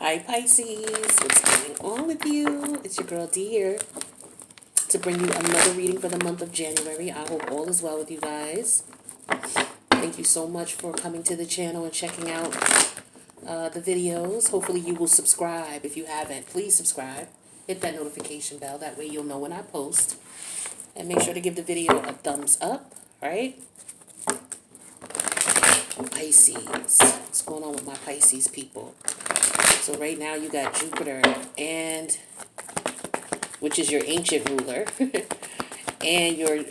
Hi Pisces, what's going on with you? It's your girl D here to bring you another reading for the month of January. I hope all is well with you guys. Thank you so much for coming to the channel and checking out the videos. Hopefully you will subscribe. If you haven't, please subscribe. Hit that notification bell. That way you'll know when I post. And make sure to give the video a thumbs up, right? Pisces. What's going on with my Pisces people? So right now you got Jupiter and which is your ancient ruler and your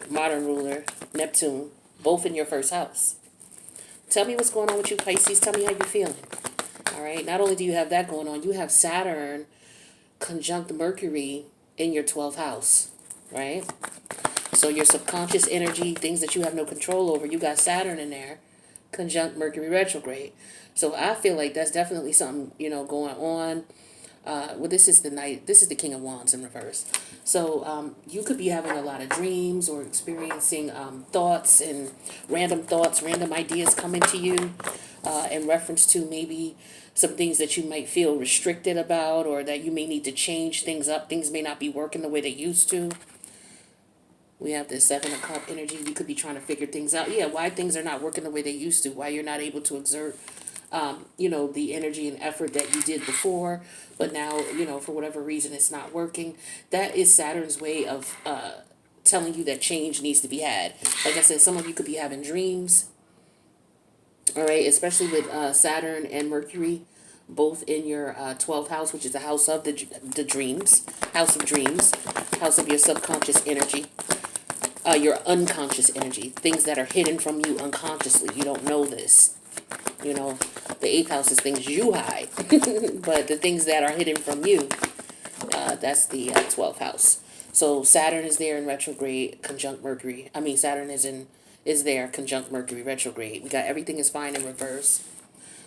modern ruler, Neptune, both in your first house. Tell me what's going on with you, Pisces. Tell me how you're feeling. All right. Not only do you have that going on, you have Saturn conjunct Mercury in your 12th house, right? So your subconscious energy, things that you have no control over, you got Saturn in there, conjunct Mercury retrograde. So I feel like that's definitely something, going on. Well, this is the Knight. This is the King of Wands in reverse. So you could be having a lot of dreams or experiencing thoughts, random ideas coming to you in reference to maybe some things that you might feel restricted about, or that you may need to change things up. Things may not be working the way they used to. We have the Seven of Cups energy. You could be trying to figure things out. Yeah, why things are not working the way they used to. Why you're not able to exert the energy and effort that you did before, but now, for whatever reason, it's not working. That is Saturn's way of telling you that change needs to be had. Like I said, some of you could be having dreams, all right, especially with Saturn and Mercury, both in your 12th house, which is the house of the dreams, house of dreams, house of your subconscious energy. Your unconscious energy, things that are hidden from you unconsciously. You don't know this. The 8th house is things you hide, but the things that are hidden from you, that's the 12th house. So Saturn is there in retrograde, conjunct Mercury. Saturn is there, conjunct Mercury retrograde. We got everything is fine in reverse.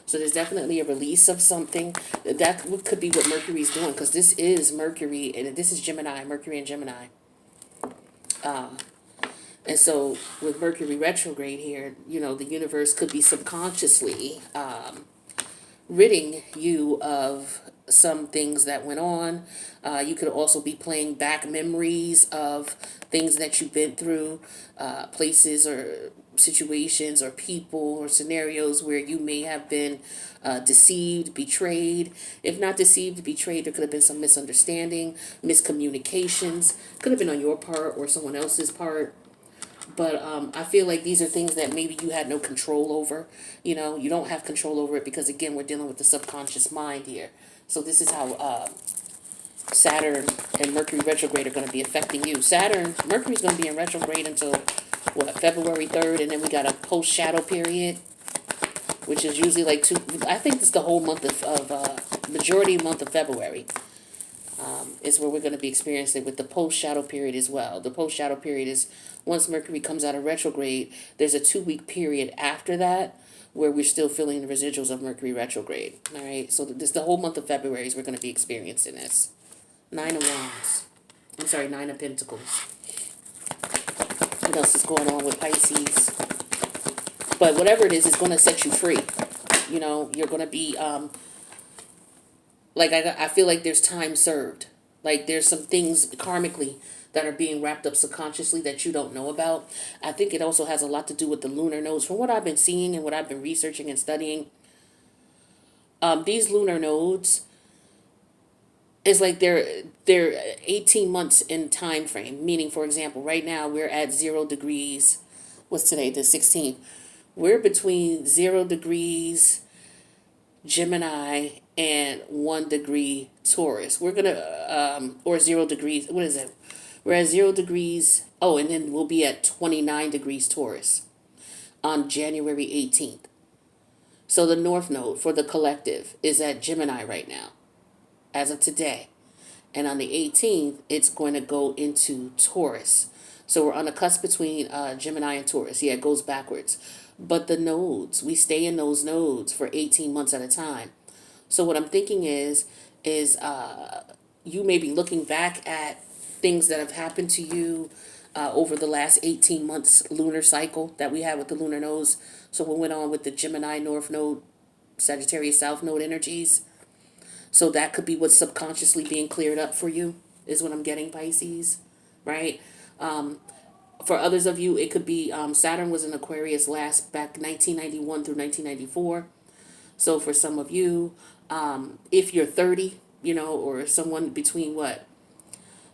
So there's definitely a release of something. That could be what Mercury's doing, because this is Mercury, and this is Gemini, Mercury and Gemini. And so with Mercury retrograde here, the universe could be subconsciously ridding you of some things that went on. You could also be playing back memories of things that you've been through, places or situations or people or scenarios where you may have been deceived, betrayed. If not deceived, betrayed, there could have been some misunderstanding, miscommunications. Could have been on your part or someone else's part. But I feel like these are things that maybe you had no control over. You don't have control over it because, again, we're dealing with the subconscious mind here. So this is how Saturn and Mercury retrograde are going to be affecting you. Mercury's going to be in retrograde until, February 3rd, and then we got a post-shadow period, which is usually like I think it's the whole month of majority month of February. Is where we're going to be experiencing with the post-shadow period as well. The post-shadow period is once Mercury comes out of retrograde, there's a 2-week period after that where we're still feeling the residuals of Mercury retrograde. All right, so the whole month of February is we're going to be experiencing this. 9 of Wands. I'm sorry, 9 of Pentacles. What else is going on with Pisces? But whatever it is, it's going to set you free. You're going to be, I feel like there's time served. Like there's some things karmically that are being wrapped up subconsciously that you don't know about. I think it also has a lot to do with the lunar nodes. From what I've been seeing and what I've been researching and studying, these lunar nodes is like they're 18 months in time frame. Meaning, for example, right now we're at 0 degrees. What's today? The 16th. We're between 0 degrees Gemini and 1 degree Taurus. We're gonna or 0 degrees. What is it? We're at 0 degrees. Oh, and then we'll be at 29 degrees Taurus on January 18th. So the North Node for the collective is at Gemini right now, as of today. And on the 18th, it's going to go into Taurus. So we're on the cusp between Gemini and Taurus. Yeah, it goes backwards. But the nodes, we stay in those nodes for 18 months at a time. So what I'm thinking is you may be looking back at things that have happened to you over the last 18 months lunar cycle that we had with the lunar nodes. So we went on with the Gemini North Node, Sagittarius South Node energies. So that could be what's subconsciously being cleared up for you, is what I'm getting, Pisces, right? For others of you, it could be Saturn was in Aquarius last back 1991 through 1994. So for some of you, if you're 30, or someone between what,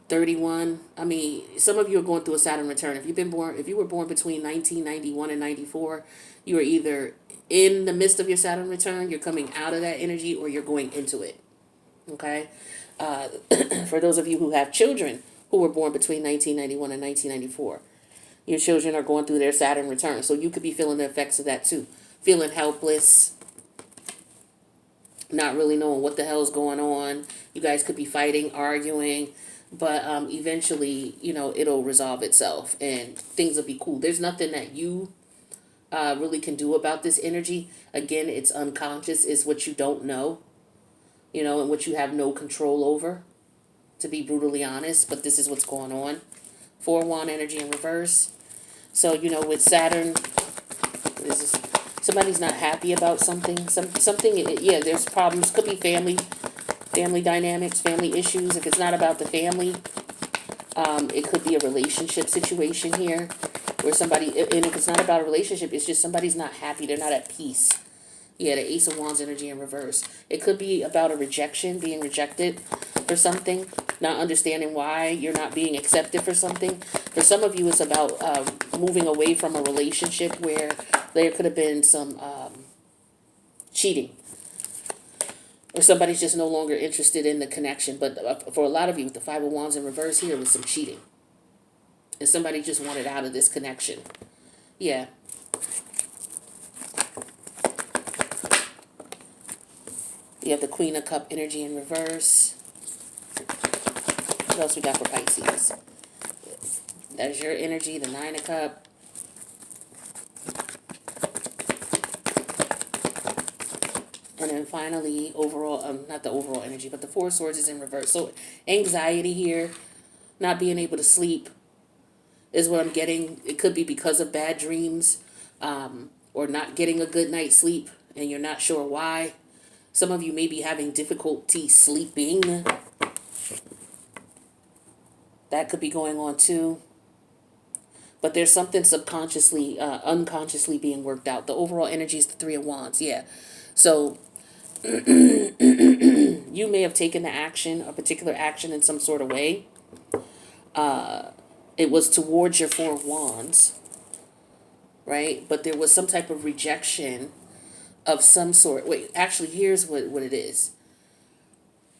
31. I mean, some of you are going through a Saturn return. If you were born between 1991 and 94, you are either in the midst of your Saturn return, you're coming out of that energy, or you're going into it. Okay? Uh, for those of you who have children who were born between 1991 and 1994, your children are going through their Saturn return. So you could be feeling the effects of that too. Feeling helpless, not really knowing what the hell's going on. You guys could be fighting, arguing, but eventually, it'll resolve itself and things will be cool. There's nothing that you really can do about this energy. Again, it's unconscious. It's what you don't know, and what you have no control over, to be brutally honest. But this is what's going on. 4-Wand energy in reverse. So, with Saturn, somebody's not happy about something. Yeah, there's problems. Could be family dynamics, family issues. If it's not about the family, it could be a relationship situation here where and if it's not about a relationship, it's just somebody's not happy. They're not at peace. Yeah, the Ace of Wands energy in reverse. It could be about a rejection, being rejected for something, not understanding why you're not being accepted for something. For some of you, it's about moving away from a relationship where there could have been some cheating, or somebody's just no longer interested in the connection. But for a lot of you, with the 5 of Wands in reverse here, was some cheating. And somebody just wanted out of this connection. Yeah. You have the Queen of Cup energy in reverse. What else we got for Pisces? That's your energy, the 9 of Cup. And then finally, overall, not the overall energy, but the 4 of Swords is in reverse. So anxiety here, not being able to sleep is what I'm getting. It could be because of bad dreams, or not getting a good night's sleep, and you're not sure why. Some of you may be having difficulty sleeping. That could be going on too. But there's something subconsciously, unconsciously being worked out. The overall energy is the 3 of Wands. Yeah. So you may have taken the action, a particular action in some sort of way. It was towards your 4 of Wands, right? But there was some type of rejection of some sort. Wait, actually, here's what it is.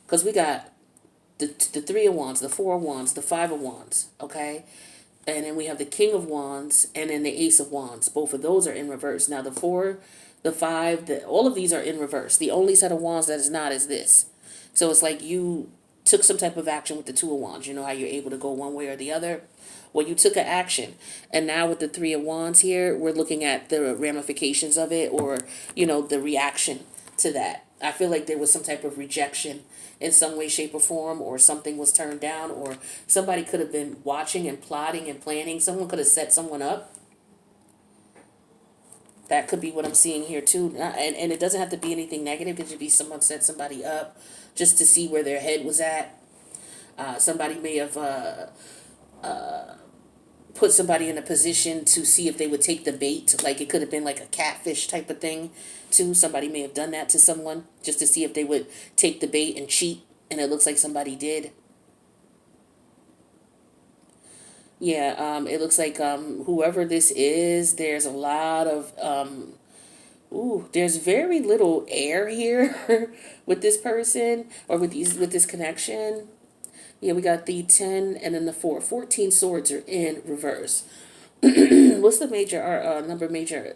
Because we got the 3 of Wands, the 4 of Wands, the 5 of Wands, okay? And then we have the King of Wands and then the Ace of Wands. Both of those are in reverse. Now the 4, the 5, all of these are in reverse. The only set of Wands that is not is this. So it's like you took some type of action with the 2 of Wands. You know how you're able to go one way or the other? Well, you took an action. And now with the 3 of Wands here, we're looking at the ramifications of it, or, the reaction to that. I feel like there was some type of rejection in some way, shape, or form, or something was turned down, or somebody could have been watching and plotting and planning. Someone could have set someone up. That could be what I'm seeing here too. And it doesn't have to be anything negative. It could be someone set somebody up just to see where their head was at. Somebody may have put somebody in a position to see if they would take the bait. Like it could have been like a catfish type of thing too. Somebody may have done that to someone just to see if they would take the bait and cheat. And it looks like somebody did. Yeah, it looks like whoever this is, there's a lot of there's very little air here with this person, or with this connection. Yeah, we got the 10 and then the 4. 14 swords are in reverse. What's the major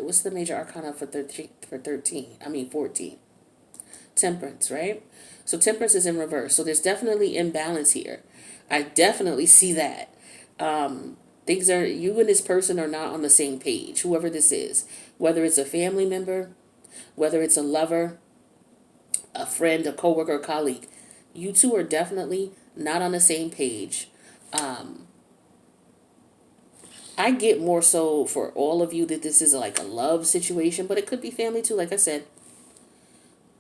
what's the major arcana for 13? I mean 14. Temperance, right? So temperance is in reverse. So there's definitely imbalance here. I definitely see that. Things are, you and this person are not on the same page, whoever this is, whether it's a family member, whether it's a lover, a friend, a coworker, a colleague. You two are definitely not on the same page. I get more so for all of you that this is like a love situation, but it could be family too, like I said.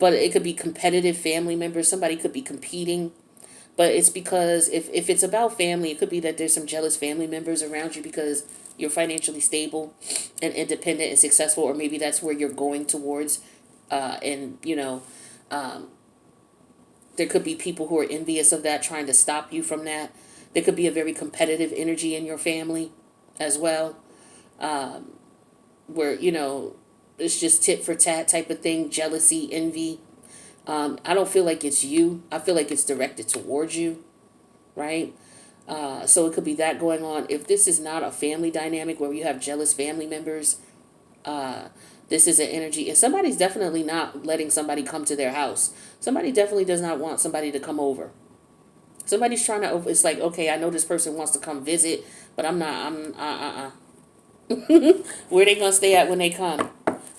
but it could be competitive family members. Somebody could be competing. But it's because if it's about family, it could be that there's some jealous family members around you because you're financially stable and independent and successful, or maybe that's where you're going towards. And, there could be people who are envious of that, trying to stop you from that. There could be a very competitive energy in your family as well, where, it's just tit for tat type of thing, jealousy, envy. I don't feel like it's you. I feel like it's directed towards you, right? So it could be that going on. If this is not a family dynamic where you have jealous family members, this is an energy. And somebody's definitely not letting somebody come to their house. Somebody definitely does not want somebody to come over. Somebody's trying to, it's like, okay, I know this person wants to come visit, but I'm not, Where they going to stay at when they come?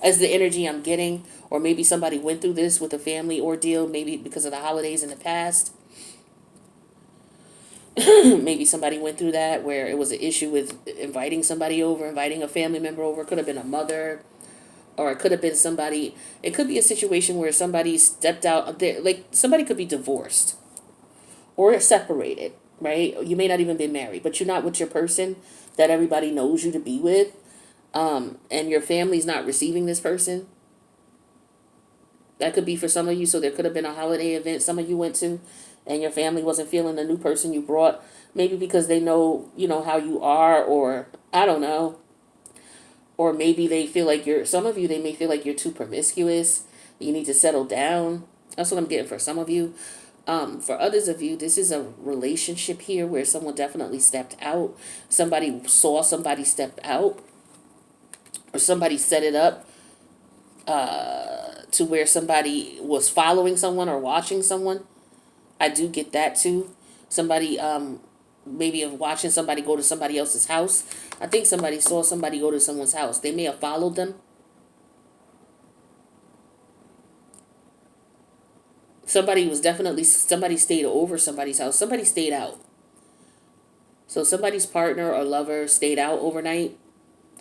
As the energy I'm getting. Or maybe somebody went through this with a family ordeal, maybe because of the holidays in the past. Maybe somebody went through that where it was an issue with inviting somebody over, inviting a family member over. It could have been a mother, or it could have been somebody. It could be a situation where somebody stepped out there, like somebody could be divorced or separated, right? You may not even be married, but you're not with your person that everybody knows you to be with, and your family's not receiving this person. That could be for some of you. So there could have been a holiday event some of you went to, and your family wasn't feeling the new person you brought. Maybe because they know, how you are, or I don't know. Or maybe they feel like some of you, they may feel like you're too promiscuous. You need to settle down. That's what I'm getting for some of you. For others of you, this is a relationship here where someone definitely stepped out. Somebody saw somebody step out, or somebody set it up to where somebody was following someone or watching someone. I do get that too. Somebody, maybe of watching somebody go to somebody else's house. I think somebody saw somebody go to someone's house. They may have followed them. Somebody stayed over somebody's house. Somebody stayed out. So somebody's partner or lover stayed out overnight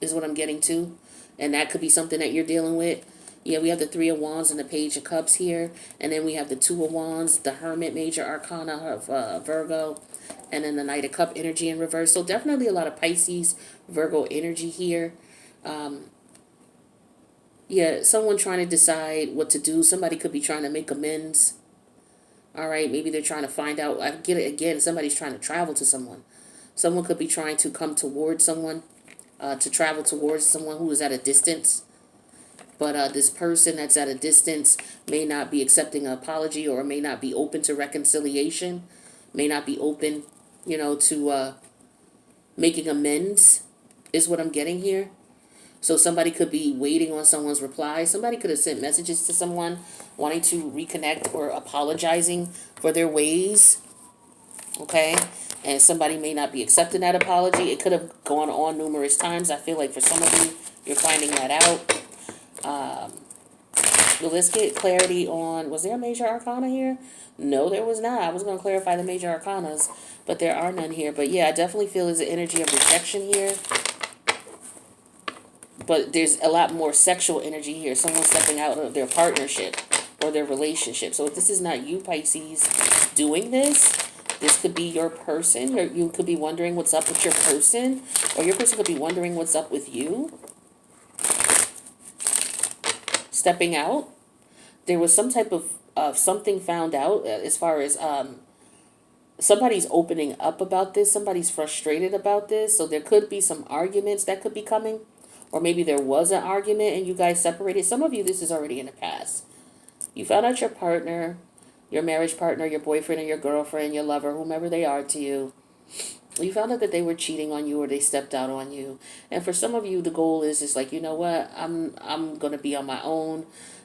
is what I'm getting to. And that could be something that you're dealing with. Yeah, we have the Three of Wands and the Page of Cups here. And then we have the Two of Wands, the Hermit, Major Arcana of Virgo. And then the Knight of Cup energy in reverse. So definitely a lot of Pisces, Virgo energy here. Yeah, someone trying to decide what to do. Somebody could be trying to make amends. All right, maybe they're trying to find out. I get it again. Somebody's trying to travel to someone. Someone could be trying to come towards someone, to travel towards someone who is at a distance. But this person that's at a distance may not be accepting an apology, or may not be open to reconciliation, may not be open, to making amends, is what I'm getting here. So somebody could be waiting on someone's reply. Somebody could have sent messages to someone wanting to reconnect or apologizing for their ways. Okay? And somebody may not be accepting that apology. It could have gone on numerous times. I feel like for some of you, you're finding that out. Well, let's get clarity on, was there a major arcana here? No, there was not. I was going to clarify the major arcanas, but there are none here. But yeah, I definitely feel there's an energy of rejection here. But there's a lot more sexual energy here. Someone stepping out of their partnership or their relationship. So if this is not you, Pisces, doing this could be your person. You could be wondering what's up with your person. Or your person could be wondering what's up with you. Stepping out. There was some type of something found out as far as somebody's opening up about this. Somebody's frustrated about this. So there could be some arguments that could be coming. Or maybe there was an argument and you guys separated. Some of you, this is already in the past. You found out your partner, your marriage partner, your boyfriend or your girlfriend, your lover, whomever they are to you. You found out that they were cheating on you or they stepped out on you. And for some of you, the goal is like, you know what? I'm going to be on my own.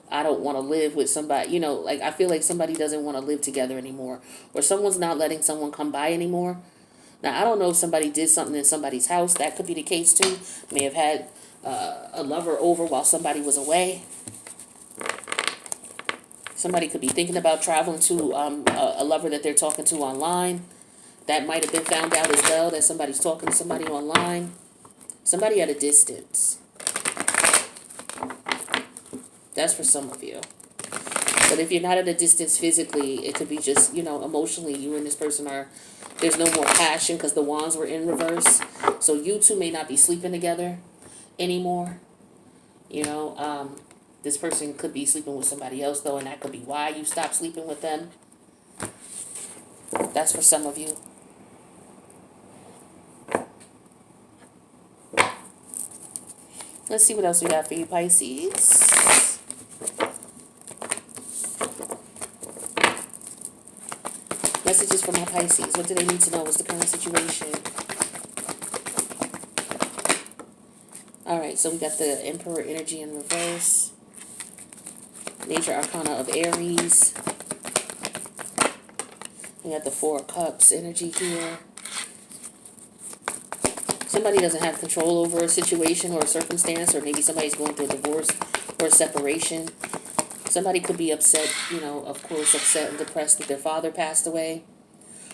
I don't want to live with somebody. Like I feel like somebody doesn't want to live together anymore. Or someone's not letting someone come by anymore. Now, I don't know if somebody did something in somebody's house. That could be the case too. May have had a lover over while somebody was away. Somebody could be thinking about traveling to a lover that they're talking to online. That might have been found out as well, that somebody's talking to somebody online. Somebody at a distance. That's for some of you. But if you're not at a distance physically, it could be just, emotionally, you and this person are, there's no more passion because the wands were in reverse. So you two may not be sleeping together anymore. This person could be sleeping with somebody else, though, and that could be why you stopped sleeping with them. That's for some of you. Let's see what else we got for you, Pisces. Messages for my Pisces. What do they need to know? What's the current situation? All right, so we got the Emperor energy in reverse. Major Arcana of Aries. We got the Four of Cups energy here. Somebody doesn't have control over a situation or a circumstance, or maybe somebody's going through a divorce or a separation. Somebody could be upset, of course, upset and depressed that their father passed away,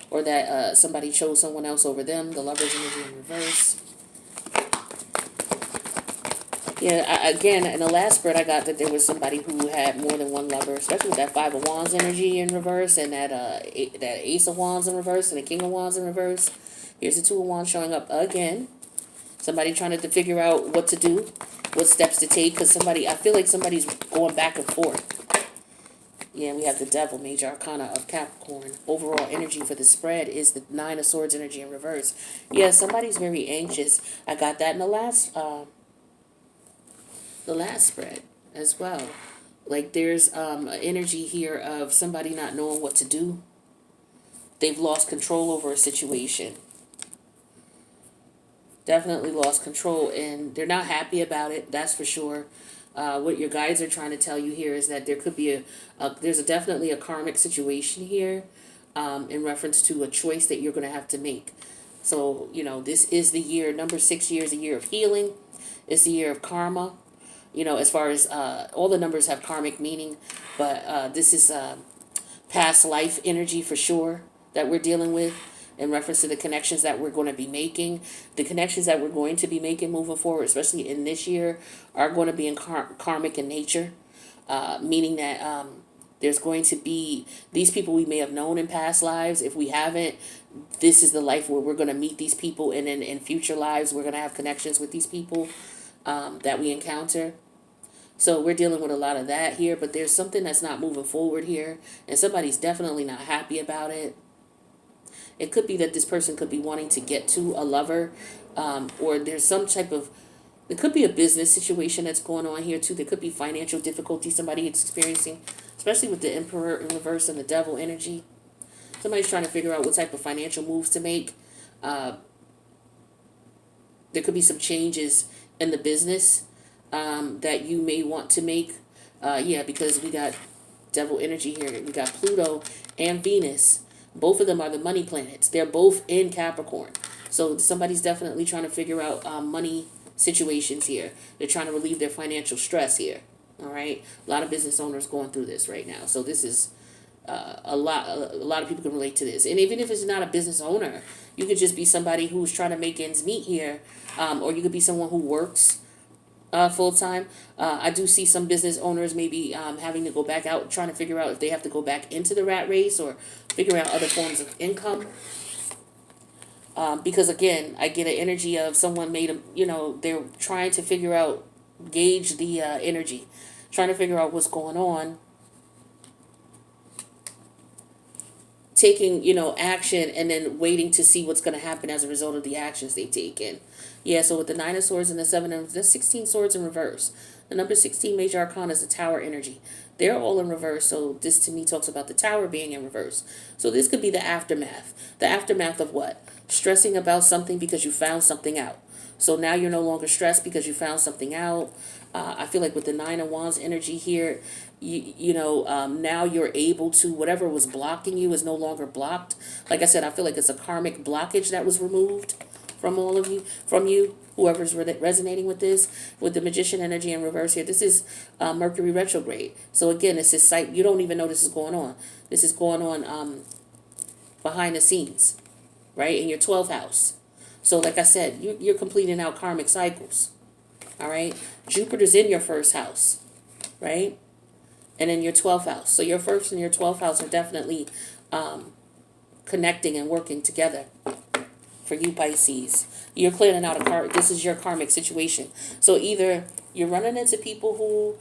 or that somebody chose someone else over them. The Lover's energy in reverse. Yeah, again, in the last spread, I got that there was somebody who had more than one lover, especially with that Five of Wands energy in reverse, and that that Ace of Wands in reverse, and the King of Wands in reverse. Here's the Two of Wands showing up again. Somebody trying to figure out what to do, what steps to take, because I feel like somebody's going back and forth. Yeah, we have the Devil, Major Arcana of Capricorn. Overall energy for the spread is the Nine of Swords energy in reverse. Yeah, somebody's very anxious. I got that in the last spread as well. Like there's an energy here of somebody not knowing what to do. They've lost control over a situation. Definitely lost control, and they're not happy about it, that's for sure. What your guides are trying to tell you here is that there could be there's definitely a karmic situation here in reference to a choice that you're going to have to make. So, this is the year, number 6 years, a year of healing. It's the year of karma. As far as all the numbers have karmic meaning, but this is past life energy for sure that we're dealing with in reference to the connections that we're going to be making. The connections that we're going to be making moving forward, especially in this year, are going to be in karmic in nature, meaning that there's going to be these people we may have known in past lives. If we haven't, this is the life where we're going to meet these people, and then in future lives, we're going to have connections with these people that we encounter. So we're dealing with a lot of that here, but there's something that's not moving forward here, and somebody's definitely not happy about it. It could be that this person could be wanting to get to a lover, or there's some type of, it could be a business situation that's going on here too. There could be financial difficulty somebody is experiencing, especially with the Emperor in reverse and the Devil energy. Somebody's trying to figure out what type of financial moves to make. There could be some changes in the business that you may want to make. Because we got Devil energy here. We got Pluto and Venus. Both of them are the money planets. They're both in Capricorn. So somebody's definitely trying to figure out money situations here. They're trying to relieve their financial stress here. All right. A lot of business owners going through this right now. So this is a lot of people can relate to this. And even if it's not a business owner, you could just be somebody who's trying to make ends meet here. Or you could be someone who works full time. I do see some business owners maybe having to go back out, trying to figure out if they have to go back into the rat race or figure out other forms of income. Because again, I get an energy of someone they're trying to figure out, gauge the energy, trying to figure out what's going on, taking, action, and then waiting to see what's going to happen as a result of the actions they've taken. Yeah, so with the Nine of Swords and the Seven of, that's 16 swords in reverse. The number 16 major arcana is the Tower energy. They're all in reverse, so this to me talks about the Tower being in reverse. So this could be the aftermath. The aftermath of what? Stressing about something because you found something out. So now you're no longer stressed because you found something out. I feel like with the Nine of Wands energy here, now you're able to, whatever was blocking you is no longer blocked. Like I said, I feel like it's a karmic blockage that was removed from all of you, from you, whoever's resonating with this. With the Magician energy in reverse here, this is Mercury retrograde. So again, this is you don't even know this is going on. This is going on behind the scenes, right, in your 12th house. So like I said, you're completing out karmic cycles, all right? Jupiter's in your first house, right? and in your 12th house. So your first and your 12th house are definitely connecting and working together for you, Pisces. You're clearing out this is your karmic situation. So either you're running into people who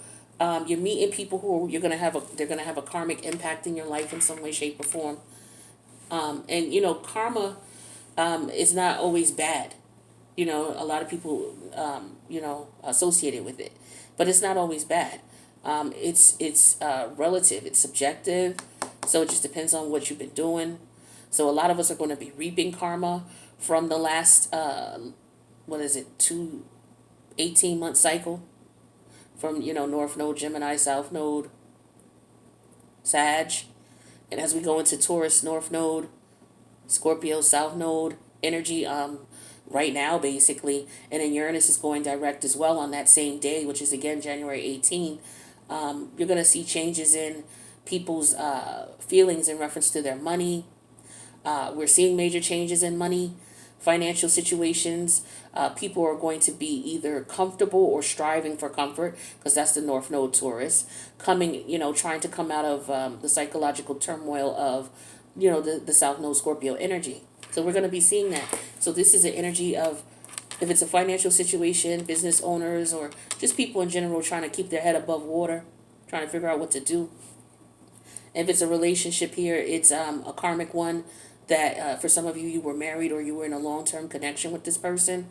you're meeting people who they're gonna have a karmic impact in your life in some way, shape, or form. And karma is not always bad. A lot of people associate it with it, but it's not always bad. It's relative. It's subjective. So it just depends on what you've been doing. So a lot of us are going to be reaping karma from the last 18-month cycle from North Node Gemini, South Node Sag, and as we go into Taurus North Node, Scorpio South Node energy right now basically, and then Uranus is going direct as well on that same day, which is again January 18. You're going to see changes in people's feelings in reference to their money. We're seeing major changes in money, financial situations. People are going to be either comfortable or striving for comfort, because that's the North Node Taurus, trying to come out of the psychological turmoil of, the South Node Scorpio energy. So we're going to be seeing that. So this is an energy of, if it's a financial situation, business owners, or just people in general trying to keep their head above water, trying to figure out what to do. If it's a relationship here, it's a karmic one that for some of you, you were married or you were in a long-term connection with this person.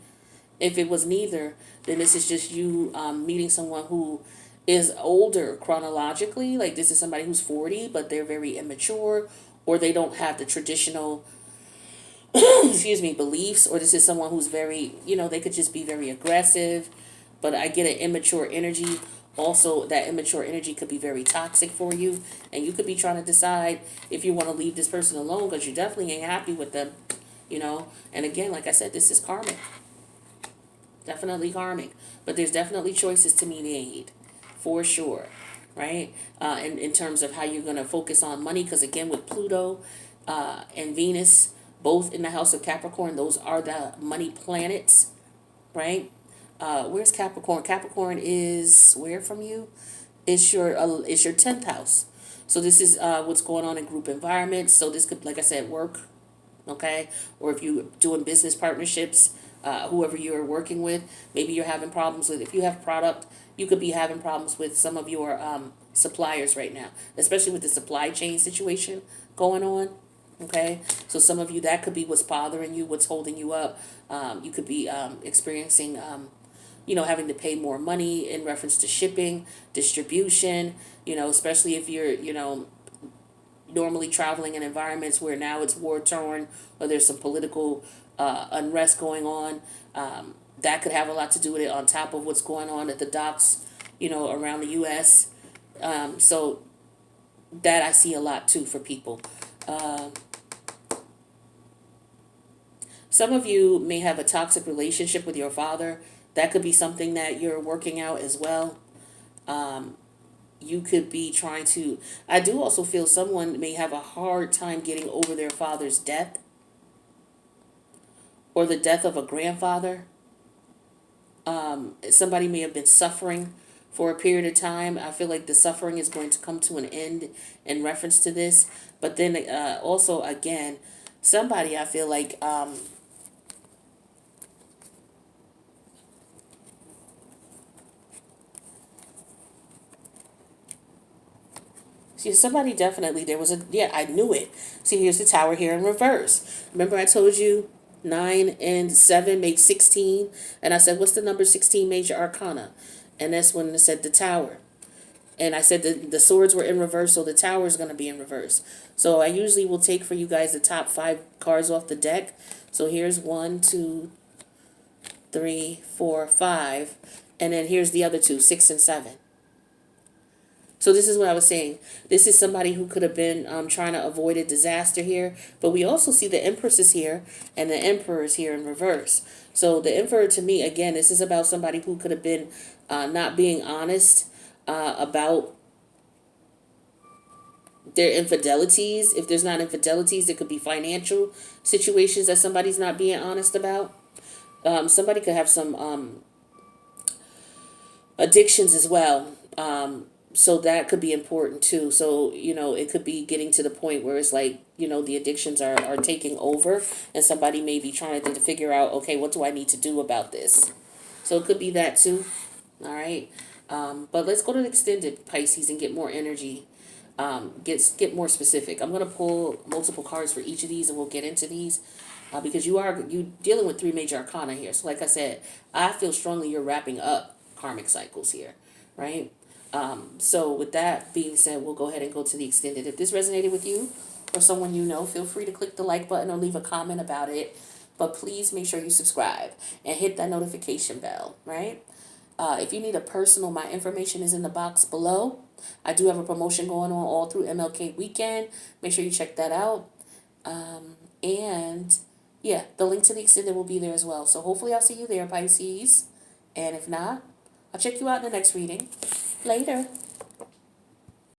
If it was neither, then this is just you meeting someone who is older chronologically. Like this is somebody who's 40, but they're very immature, or they don't have the traditional beliefs, or this is someone who's very, they could just be very aggressive, but I get an immature energy. Also, that immature energy could be very toxic for you, and you could be trying to decide if you want to leave this person alone because you definitely ain't happy with them, And again, like I said, this is karmic. Definitely karmic. But there's definitely choices to be made, for sure, right? In terms of how you're going to focus on money, because again, with Pluto and Venus, both in the house of Capricorn, those are the money planets, right? Where's Capricorn? Capricorn is where from you? It's your 10th house. So this is what's going on in group environments. So this could, like I said, work, okay? Or if you're doing business partnerships, whoever you're working with, maybe you're having problems with. If you have product, you could be having problems with some of your suppliers right now, especially with the supply chain situation going on. Okay, so some of you, that could be what's bothering you, what's holding you up. You could be experiencing, having to pay more money in reference to shipping, distribution, especially if you're, normally traveling in environments where now it's war-torn or there's some political unrest going on. That could have a lot to do with it, on top of what's going on at the docks, around the U.S. So that I see a lot too for people. Some of you may have a toxic relationship with your father. That could be something that you're working out as well. You could be trying to... I do also feel someone may have a hard time getting over their father's death, or the death of a grandfather. Somebody may have been suffering for a period of time. I feel like the suffering is going to come to an end in reference to this. But then also, again, somebody, I feel like... See, somebody definitely, I knew it. See, here's the Tower here in reverse. Remember I told you 9 and 7 make 16? And I said, what's the number 16 major arcana? And that's when it said the Tower. And I said the swords were in reverse, so the Tower is going to be in reverse. So I usually will take for you guys the top 5 cards off the deck. So here's 1, 2, 3, 4, 5. And then here's the other 2, 6 and 7. So this is what I was saying. This is somebody who could have been trying to avoid a disaster here. But we also see the Empress is here and the Emperor is here in reverse. So the Emperor, to me, again, this is about somebody who could have been not being honest about their infidelities. If there's not infidelities, it could be financial situations that somebody's not being honest about. Somebody could have some addictions as well. So that could be important too. So, it could be getting to the point where it's like, the addictions are taking over, and somebody may be trying to figure out, okay, what do I need to do about this? So it could be that too. All right. But let's go to the extended Pisces and get more energy. Get more specific. I'm gonna pull multiple cards for each of these, and we'll get into these, because you dealing with three major arcana here. So like I said, I feel strongly you're wrapping up karmic cycles here, right? So with that being said, we'll go ahead and go to the extended. If this resonated with you or someone you know, feel free to click the like button or leave a comment about it. But please make sure you subscribe and hit that notification bell, right? If you need a personal, my information is in the box below. I do have a promotion going on all through MLK weekend. Make sure you check that out. And yeah, the link to the extended will be there as well. So hopefully I'll see you there, Pisces. And if not, I'll check you out in the next reading. Later.